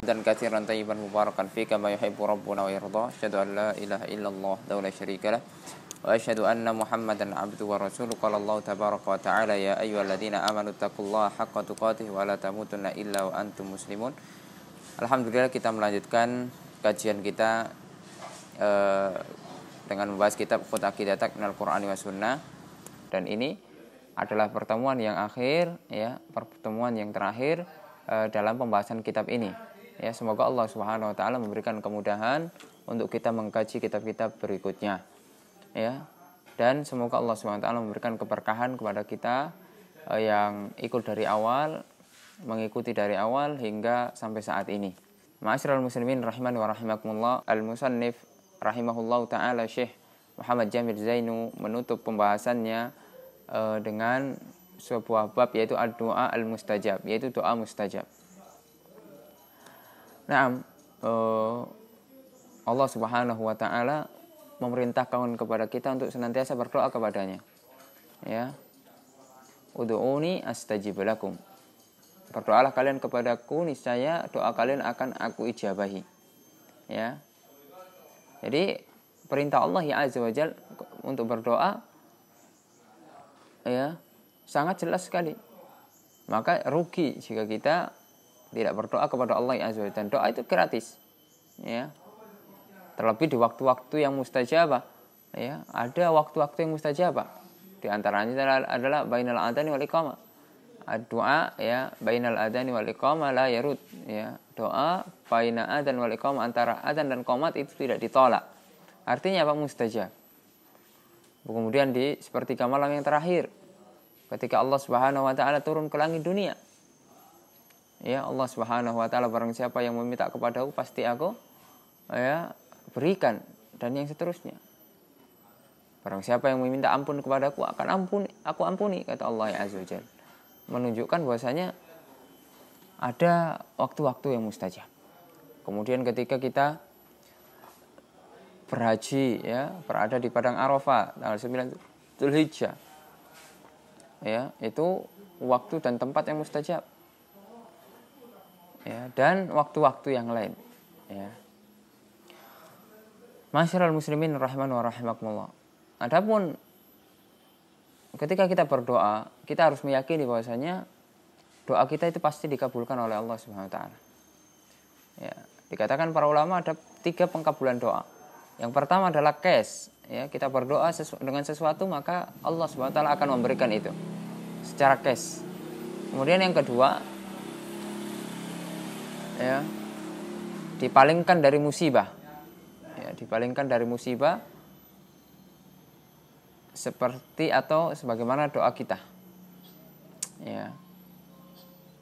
hamdan katsiran tayyiban mubarakan fi kama yuhibbu rabbuna wa yarda. Asyhadu an la ilaha illallah wa la syarika lah. Wa asyhadu anna Muhammadan abduhu wa rasuluhu. Qala Allah tabaraka wa ta'ala ya ayyuhalladzina amanu taqullaha haqqa tuqatih wa la tamutunna illa wa antum muslimun. Alhamdulillah, kita melanjutkan kajian kita dengan membahas kitab Khut Aqidatak minal Qur'ani wa Sunnah. Dan ini adalah pertemuan yang akhir, ya, pertemuan yang terakhir dalam pembahasan kitab ini. Ya, semoga Allah Subhanahu wa taala memberikan kemudahan untuk kita mengkaji kitab-kitab berikutnya. Ya. Dan semoga Allah Subhanahu wa taala memberikan keberkahan kepada kita yang ikut dari awal, mengikuti dari awal hingga sampai saat ini. Ma'asyiral muslimin rahimani wa rahimakumullah, al-musannif rahimahullahu taala Syekh Muhammad Jamil Zainu menutup pembahasannya dengan sebuah bab, yaitu ad-du'a al-mustajab, yaitu doa mustajab. Nah, Allah Subhanahu wa taala memerintahkan kepada kita untuk senantiasa berdoa kepadanya. Ya. Ud'uni astajib lakum. Berdoalah kalian kepadaku, niscaya doa kalian akan aku ijabahi. Ya. Jadi perintah Allah ya azza wajal untuk berdoa, ya, sangat jelas sekali. Maka rugi jika kita tidak berdoa kepada Allah azza wajal. Dan doa itu gratis. Ya. Terlebih di waktu-waktu yang mustajabah. Ya, ada waktu-waktu yang mustajabah. Di antaranya adalah bainal adani wal iqamah. Doa, ya, bainal adani wal iqamah la yarud. Ya, doa baina adan wal iqamah, antara adan dan qomat itu tidak ditolak. Artinya apa? Mustajab. Kemudian di sepertiga malam yang terakhir, ketika Allah Subhanahu wa taala turun ke langit dunia. Ya, Allah Subhanahu wa taala, barang siapa yang meminta kepadaku pasti aku, ya, berikan, dan yang seterusnya. Barang siapa yang meminta ampun kepadaku aku ampuni, kata Allah azza wajalla. Menunjukkan bahwasanya ada waktu-waktu yang mustajab. Kemudian ketika kita berhaji, ya, berada di padang Arafah tanggal 9 Dzulhijjah, ya, itu waktu dan tempat yang mustajab. Ya, dan waktu-waktu yang lain, ya. Ma'asyiral muslimin rahimani wa rahimakumullah. Adapun ketika kita berdoa, kita harus meyakini bahwasanya doa kita itu pasti dikabulkan oleh Allah Subhanahu wa taala. Ya, dikatakan para ulama ada 3 pengkabulan doa. Yang pertama adalah kes, ya, kita berdoa dengan sesuatu maka Allah Subhanahu wa taala akan memberikan itu secara kes. Kemudian yang kedua, ya, dipalingkan dari musibah. Ya, dipalingkan dari musibah seperti atau sebagaimana doa kita. Ya.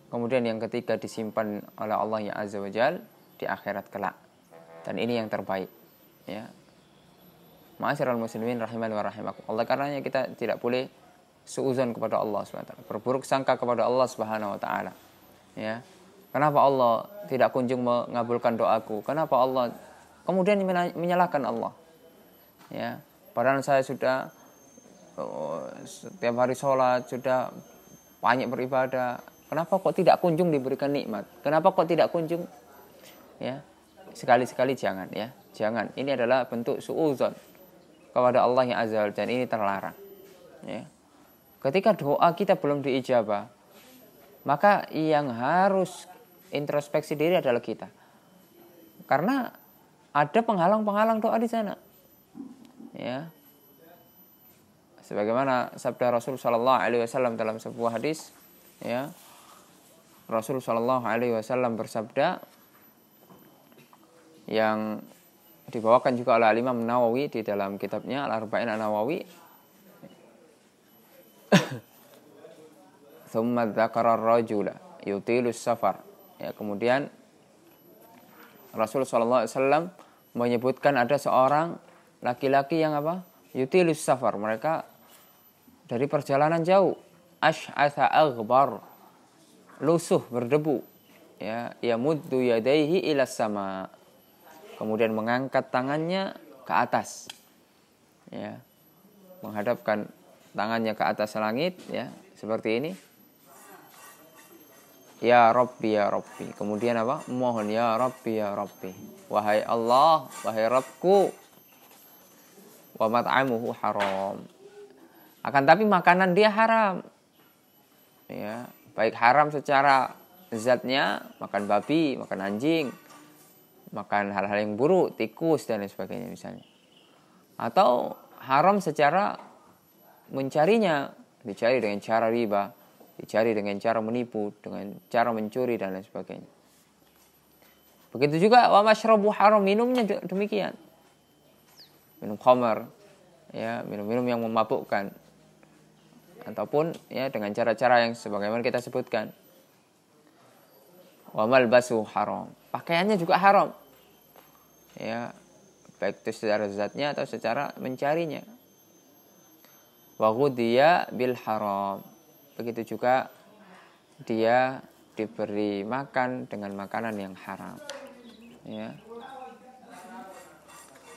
Kemudian yang ketiga, disimpan oleh Allah ya azza wajal di akhirat kelak. Dan ini yang terbaik. Ya. Ma'asyiral muslimin rahimani wa rahimakum. Oleh karenanya kita tidak boleh suudzon kepada Allah Subhanahu wa taala, berburuk sangka kepada Allah Subhanahu wa taala. Ya. Kenapa Allah tidak kunjung mengabulkan doaku? Kenapa Allah kemudian menyalahkan Allah? Ya. Padahal saya sudah setiap hari sholat, sudah banyak beribadah. Kenapa kok tidak kunjung diberikan nikmat? Kenapa kok tidak kunjung? Ya. Sekali-sekali jangan, ya. Jangan. Ini adalah bentuk suudzon kepada Allah yang azza wajalla, dan ini terlarang. Ya. Ketika doa kita belum diijabah, maka yang harus introspeksi diri adalah kita. Karena ada penghalang-penghalang doa di sana. Ya. Sebagaimana sabda Rasul sallallahu alaihi wasallam dalam sebuah hadis, ya. Rasul sallallahu alaihi wasallam bersabda, yang dibawakan juga oleh Imam Nawawi di dalam kitabnya Al-Arba'in An-Nawawi. Tsumma dzakara ar-rajula yutilus safar. Ya, kemudian Rasul sallallahu alaihi wasallam menyebutkan ada seorang laki-laki yang apa? Yutilus safar. Mereka dari perjalanan jauh. Ash'atha aghbar. Lusuh, berdebu. Ya, yamuddu yadayhi ila sama. Kemudian mengangkat tangannya ke atas. Ya. Menghadapkan tangannya ke atas langit, ya, seperti ini. ya Rabbi ya Rabbi. Kemudian apa? Mohon ya Rabbi ya Rabbi. Wahai Allah, wahai Rabbku. Wa mat'amuhu haram. Akan tapi makanan dia haram. Ya, baik haram secara zatnya, makan babi, makan anjing, makan hal-hal yang buruk, tikus dan lain sebagainya misalnya. Atau haram secara mencarinya, dicari dengan cara riba, dicari dengan cara menipu, dengan cara mencuri dan lain sebagainya. Begitu juga wa masyrabu haram, minumnya demikian. Minum khamar, ya, minum-minum yang memabukkan. Ataupun ya dengan cara-cara yang sebagaimana kita sebutkan. Wa malbasu haram, pakaiannya juga haram. Ya, baik itu secara zatnya atau secara mencarinya. Wa ghudiya bil haram. Begitu juga dia diberi makan dengan makanan yang haram. Ya.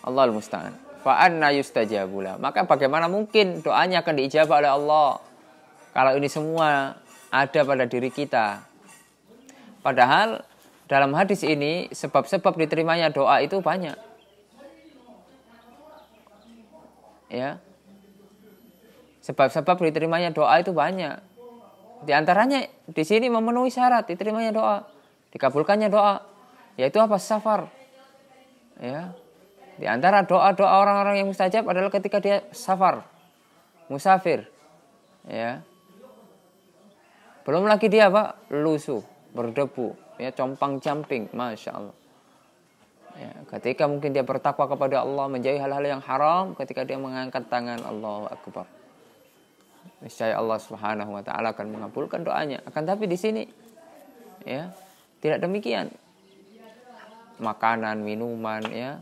Allahul musta'an. Fa anna yustajabula. Maka bagaimana mungkin doanya akan diijabah oleh Allah kalau ini semua ada pada diri kita? Padahal dalam hadis ini sebab-sebab diterimanya doa itu banyak. Ya. Sebab-sebab diterimanya doa itu banyak. Di antaranya di sini memenuhi syarat diterimanya doa, dikabulkannya doa, yaitu apa? Safar. Ya. Di antara doa-doa orang-orang yang mustajab adalah ketika dia safar, musafir. Ya. Belum lagi dia apa? Lusuh, berdebu, ya, compang-camping, Masya Allah. Ya, ketika mungkin dia bertakwa kepada Allah, menjauhi hal-hal yang haram, ketika dia mengangkat tangan, Allahu Akbar. Niscaya Allah Subhanahu wa taala akan mengabulkan doanya. Akan tapi di sini ya, tidak demikian. Makanan, minuman, ya,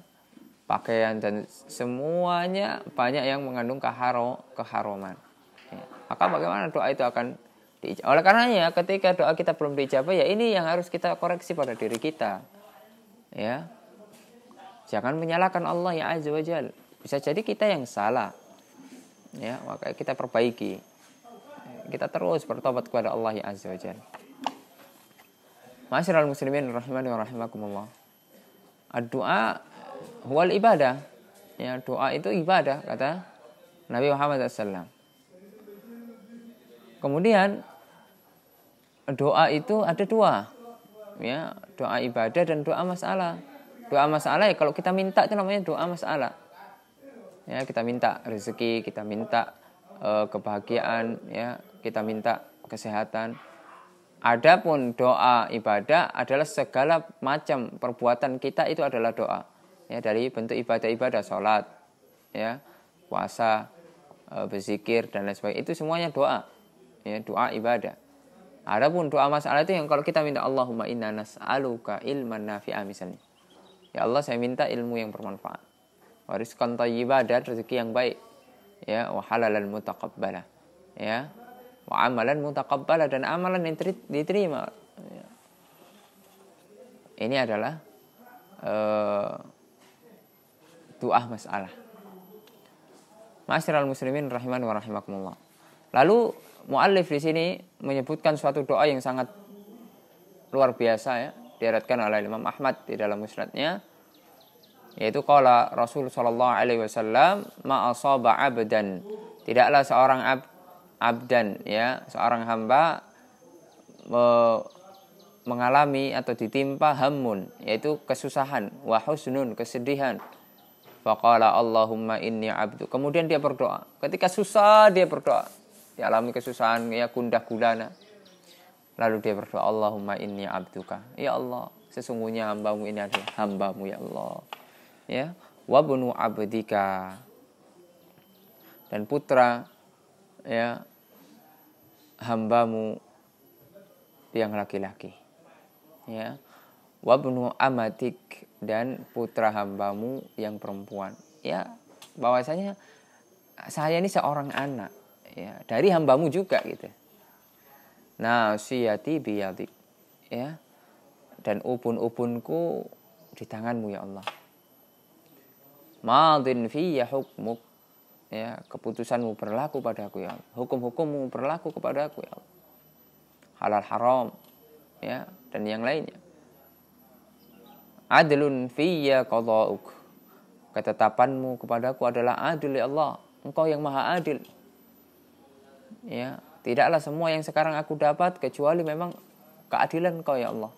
pakaian dan semuanya banyak yang mengandung keharuman. Ya. Maka bagaimana doa itu akan diijabah? Oleh karenanya ketika doa kita belum diijabah, ya ini yang harus kita koreksi pada diri kita. Ya. Jangan menyalahkan Allah ya azza wajal. Bisa jadi kita yang salah. Ya, maka kita perbaiki. Kita terus bertobat kepada Allah ya azza wajal. Ma'asyiral muslimin rahimani wa rahimakumullah. Ad-du'a huwal ibadah. Ya, doa itu ibadah kata Nabi Muhammad SAW. Kemudian doa itu ada dua. Ya, doa ibadah dan doa masalah. Doa masalah ya kalau kita minta itu namanya doa masalah. Ya, kita minta rezeki, kita minta kebahagiaan, ya, kita minta kesehatan. Adapun doa ibadah adalah segala macam perbuatan kita itu adalah doa. Ya, dari bentuk ibadah-ibadah, salat, ya, puasa, berzikir dan lain sebagainya, itu semuanya doa. Ya, doa ibadah. Adapun doa masalah itu yang kalau kita minta Allahumma inna nas'aluka ilman nafi'a misalnya. Ya Allah, saya minta ilmu yang bermanfaat. Wa rizqan thayyibah, dan rezeki yang baik. Ya, wa halalan mutaqabbalah. Ya, wa amalan mutaqabbalah, dan amalan yang diterima. Ya. Ini adalah doa masalah. Ma'asyiral muslimin rahimani wa rahimakumullah. Lalu muallif di sini menyebutkan suatu doa yang sangat luar biasa, ya, diriwayatkan oleh Imam Ahmad di dalam musnadnya, yaitu qala Rasul sallallahu alaihi wasallam ma asaba 'abdan, tidaklah seorang abdan, ya, seorang hamba mengalami atau ditimpa hammun, yaitu kesusahan, wa husnun, kesedihan. Faqala Allahumma inni 'abdu. Kemudian dia berdoa. Ketika susah dia berdoa. Dialami kesusahan, ya, gundah gulana. Lalu dia berdoa, Allahumma inni 'abduka. Ya Allah, sesungguhnya hambamu ini adalah hambamu, ya Allah. Ya, wa bunu 'abdika. Dan putra, ya, hambamu yang laki-laki. Ya. Wa bunu amatik, dan putra hambamu yang perempuan. Ya, bahwasanya saya ini seorang anak, ya, dari hambamu juga gitu. Nasiyati biyadik, ya, dan ubun-ubunku di tanganmu ya Allah. Madin fiyya hukmuk, ya, keputusanmu berlaku padaku ya Allah. Hukum-hukummu berlaku kepadaku ya Allah. Halal haram, ya, dan yang lainnya. Adlun fiyya qada'uk. Ketetapanmu kepadaku adalah adil ya Allah. Engkau yang maha adil. Ya, tidaklah semua yang sekarang aku dapat kecuali memang keadilan Engkau ya Allah.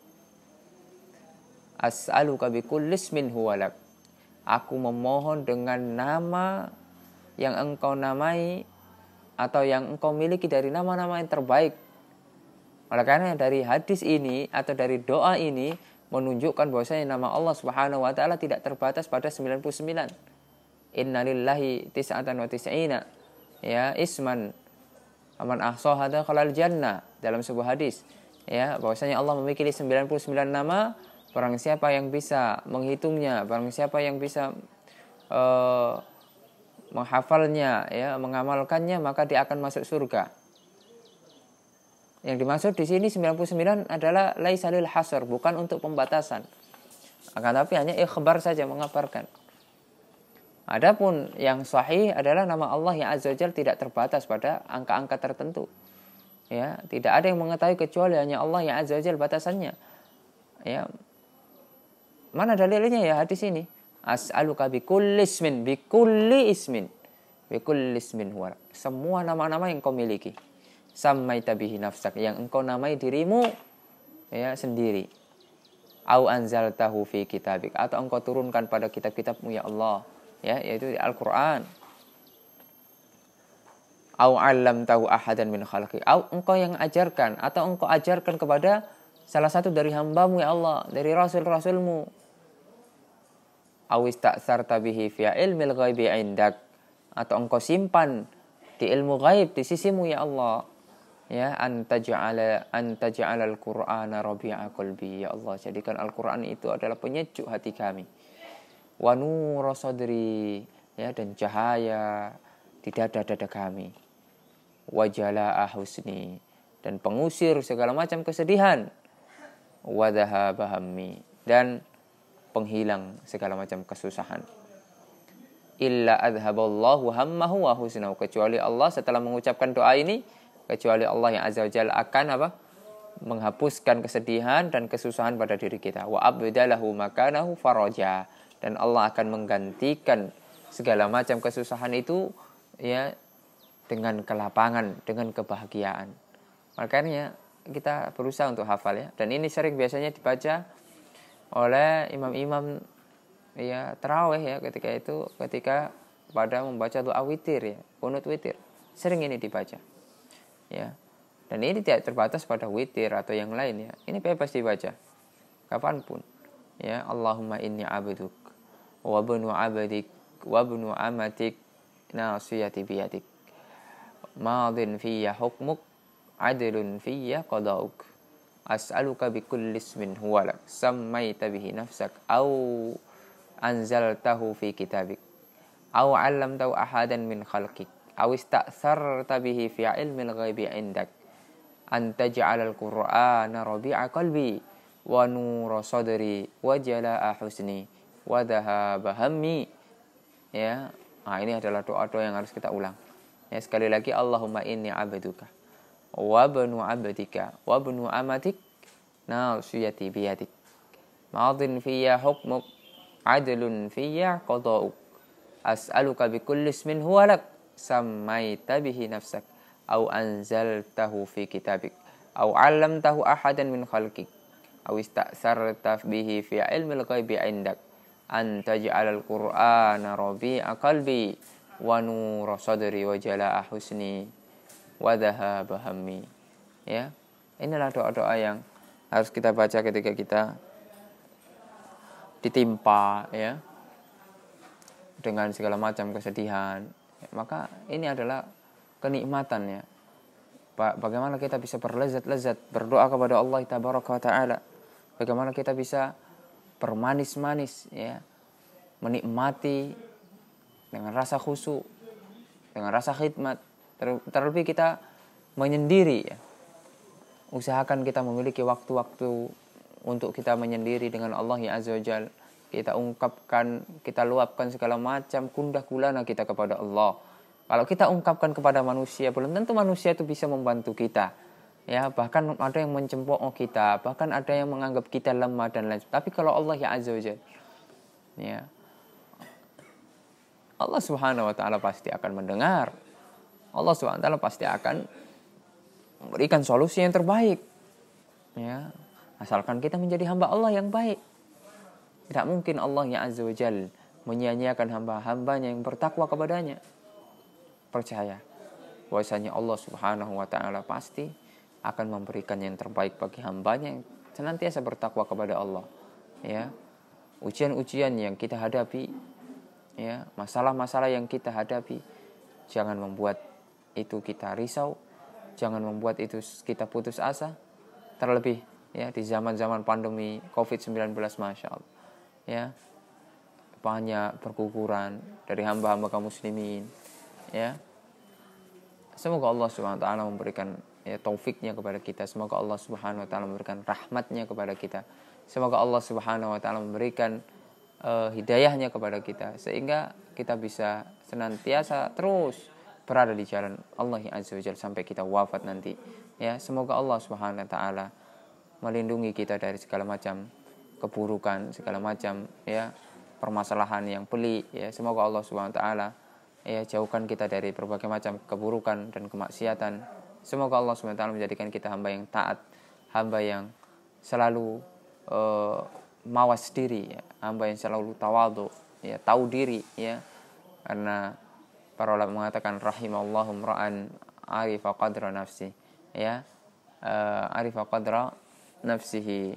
As'aluka bikulli ismin huwa lak. Aku memohon dengan nama yang Engkau namai atau yang Engkau miliki dari nama-nama yang terbaik. Oleh karena dari hadis ini atau dari doa ini menunjukkan bahwasanya nama Allah Subhanahu wa taala tidak terbatas pada 99. Innalillahi tis'atan wa tis'ina ya isman aman ahsaha dakhalal jannah, dalam sebuah hadis ya, bahwasanya Allah memiliki 99 nama. Barang siapa yang bisa menghitungnya, barang siapa yang bisa menghafalnya ya, mengamalkannya, maka dia akan masuk surga. Yang dimaksud di sini 99 adalah laisa lil hasr, bukan untuk pembatasan. Akan tapi hanya ikhbar saja, mengabarkan. Adapun yang sahih adalah nama Allah yang azza wajalla tidak terbatas pada angka-angka tertentu. Ya, tidak ada yang mengetahui kecuali hanya Allah yang azza wajalla batasannya. Ya. Mana dalilnya ya hadis ini? As'aluka bikulli ismin, bikulli ismin. Bikulli ismin huwa. Semua nama-nama yang kau miliki. Sammaita bihi nafsak, yang engkau namai dirimu ya sendiri. Au anzaltahu fi kitabik, atau engkau turunkan pada kitab-kitabmu ya Allah, ya, yaitu Al-Qur'an. Au 'allamtahu ahadan min khalqik, au engkau yang ajarkan atau engkau ajarkan kepada salah satu dari hambamu ya Allah, dari rasul-rasulmu. Au ista'sarta bihi fi ilmil ghaibi 'indak, atau engkau simpan di ilmu ghaib di sisimu ya Allah. Ya, antaj'ala al-Qur'ana rabi'a qalbi, ya Allah, jadikan Al-Qur'an itu adalah penyejuk hati kami. Wa nura sadri, ya, dan cahaya di dada-dada kami. Wa jalaa husni, dan pengusir segala macam kesedihan. Wa dhahaba hammi, dan penghilang segala macam kesusahan. Illa adhaballahu hammahu wa husnahu, kecuali Allah setelah mengucapkan doa ini, kecuali Allah yang azza wa jalla akan apa? Menghapuskan kesedihan dan kesusahan pada diri kita. Wa abdalahu makanahu faraja, dan Allah akan menggantikan segala macam kesusahan itu ya dengan kelapangan, dengan kebahagiaan. Makanya kita berusaha untuk hafal ya. Dan ini sering biasanya dibaca oleh imam-imam ya tarawih ya, ketika pada membaca doa witir ya, qunut witir. Sering ini dibaca. Ya. Dan ini tidak terbatas pada witir atau yang lain ya. Ini bebas dibaca kapanpun. Ya, Allahumma inni abduk wa ibnu abdik wa ibnu amatik nasiyati biyadik. Madin fiyya hukmuk adlun fiyya qada'uk. As'aluka bikulli ismin huwa lak sammaita bihi nafsak au anzaltahu fi kitabik au 'allamtahu ahadan min khalqik aw ista'sarta bihi fi ilmil ghaibi 'indak an taj'alal qur'ana rabi'a qalbi wa nura sadri wa jalaa husni wa dhahaba hammi. Ya, nah ini adalah doa-doa yang harus kita ulang. Ya, sekali lagi, Allahumma inni 'abduka wa ibnu 'abdika wa ibnu amatik nasiyati biyadik. Madin fiyya hukmuk adlun fiyya qada'uk. As'aluka bikulli ismin huwa lak sammaita bihi nafsak au anzaltahu fi kitabik au 'allamtahu ahadan min khalqik au ista'sarta bihi fi ilmil ghaibi 'indak an taj'alal qur'ana rabi'a qalbi wa nura sadri wa jalaa husni wa dhahaba hammi. Ya, inilah doa-doa yang harus kita baca ketika kita ditimpa ya dengan segala macam kesedihan. Maka ini adalah kenikmatan ya. Bagaimana kita bisa berlezat-lezat berdoa kepada Allah Tabaraka wa Ta'ala. Bagaimana kita bisa bermanis-manis ya, menikmati dengan rasa khusyuk, dengan rasa khidmat. Terlebih kita menyendiri ya. Usahakan kita memiliki waktu-waktu untuk kita menyendiri dengan Allah yang Azza wa Jalla. Kita ungkapkan, kita luapkan segala macam gundah gulana kita kepada Allah. Kalau kita ungkapkan kepada manusia, belum tentu manusia itu bisa membantu kita. Ya, bahkan ada yang mencemooh kita, bahkan ada yang menganggap kita lemah dan lain. Tapi kalau Allah ya azza wajalla, ya, Allah Subhanahu wa taala pasti akan mendengar. Allah Subhanahu wa taala pasti akan memberikan solusi yang terbaik. Ya, asalkan kita menjadi hamba Allah yang baik. Tidak mungkin Allah ya azza wajalla menyia-nyiakan hamba-hambanya yang bertakwa kepadanya. Percaya bahwasanya Allah Subhanahu wa taala pasti akan memberikan yang terbaik bagi hambanya yang senantiasa bertakwa kepada Allah. Ya, ujian-ujian yang kita hadapi, ya, masalah-masalah yang kita hadapi, jangan membuat itu kita risau, jangan membuat itu kita putus asa. Terlebih ya di zaman-zaman pandemi COVID-19, masya Allah, ya, banyak perguguran dari hamba-hamba kaum muslimin. Ya, semoga Allah Subhanahu wa taala memberikan ya taufiknya kepada kita. Semoga Allah Subhanahu wa taala memberikan rahmatnya kepada kita. Semoga Allah Subhanahu wa taala memberikan hidayahnya kepada kita sehingga kita bisa senantiasa terus berada di jalan Allah Azza wa Jalla sampai kita wafat nanti. Ya, semoga Allah Subhanahu wa taala melindungi kita dari segala macam keburukan, segala macam ya permasalahan yang pelik. Ya, semoga Allah Subhanahu wa taala ya jauhkan kita dari berbagai macam keburukan dan kemaksiatan. Semoga Allah SWT menjadikan kita hamba yang taat, hamba yang selalu mawas diri, ya, hamba yang selalu tawadhu, ya, tahu diri, ya. Karena para ulama mengatakan rahimallahu ra'an arifa qadra nafsi, ya, arifa qadra nafsihi.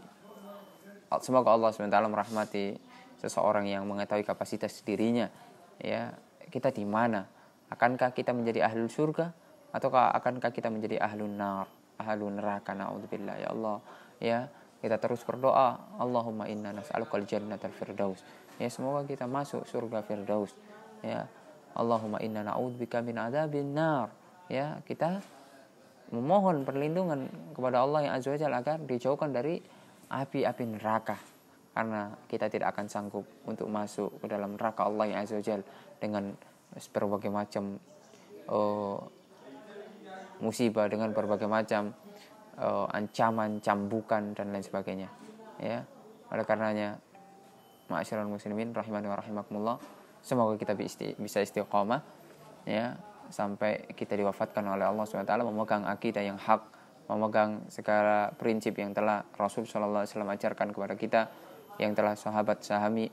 Semoga Allah SWT merahmati seseorang yang mengetahui kapasitas dirinya, ya. Kita di mana? Akankah kita menjadi ahlul surga? Ataukah akankah kita menjadi ahlun nar, ahlun neraka, naudzubillah. Ya Allah, ya, kita terus berdoa, Allahumma inna nas'alukal jannatal firdaus. Ya, semoga kita masuk surga firdaus. Ya, Allahumma inna na'udzubika min adzabin nar. Ya, kita memohon perlindungan kepada Allah yang azza wajalla agar dijauhkan dari api-api neraka. Karena kita tidak akan sanggup untuk masuk ke dalam neraka Allah yang azza wajalla dengan berbagai macam musibah, dengan berbagai macam ancaman, cambukan dan lain sebagainya. Ya, oleh karenanya, ma'asyiral muslimin rahimani wa rahimakumullah, semoga kita bisa istiqamah, ya, sampai kita diwafatkan oleh Allah SWT memegang akidah yang hak, memegang segala prinsip yang telah Rasul sallallahu alaihi wasallam ajarkan kepada kita, yang telah sahabat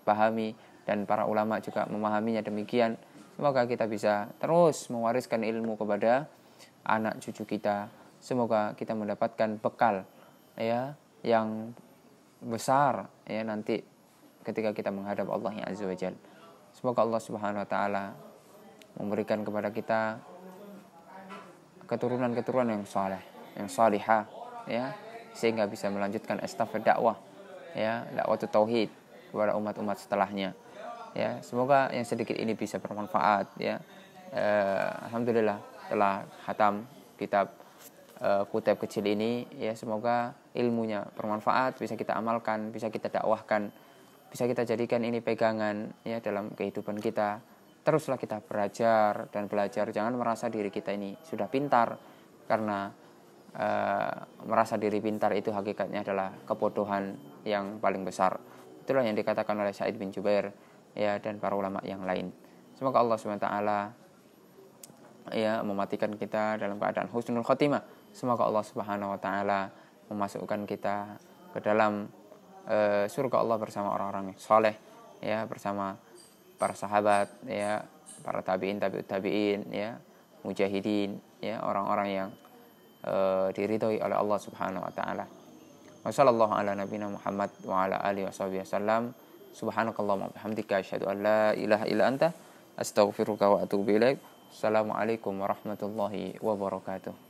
pahami dan para ulama juga memahaminya demikian. Semoga kita bisa terus mewariskan ilmu kepada anak cucu kita. Semoga kita mendapatkan bekal, ya, yang besar, ya, nanti ketika kita menghadap Allah yang azza wajalla. Semoga Allah Subhanahu wa taala memberikan kepada kita keturunan-keturunan yang saleh, yang salihah, ya, sehingga bisa melanjutkan estafet dakwah, ya, dakwah tauhid kepada umat-umat setelahnya. Ya, semoga yang sedikit ini bisa bermanfaat, ya. Alhamdulillah telah khatam kitab Kutab kecil ini, ya, semoga ilmunya bermanfaat, bisa kita amalkan, bisa kita dakwahkan, bisa kita jadikan ini pegangan, ya, dalam kehidupan kita. Teruslah kita belajar dan belajar, jangan merasa diri kita ini sudah pintar, karena merasa diri pintar itu hakikatnya adalah kebodohan yang paling besar. Itulah yang dikatakan oleh Sa'id bin Jubair, ya, dan para ulama yang lain. Semoga Allah SWT, ya, mematikan kita dalam keadaan husnul khotimah. Semoga Allah Subhanahu wa taala memasukkan kita ke dalam surga Allah bersama orang-orang yang saleh, ya, bersama para sahabat, ya, para tabi'in, tabi'ut tabi'in, ya, mujahidin, ya, orang-orang yang diridhoi oleh Allah Subhanahu wa taala. Wa sallallahu ala nabiyina Muhammad wa ala alihi washabihi wasallam. Subhanakallahumma wa bihamdika asyhadu an la ilaha illa anta astaghfiruka wa atubu ilaik. Assalamualaikum warahmatullahi wabarakatuh.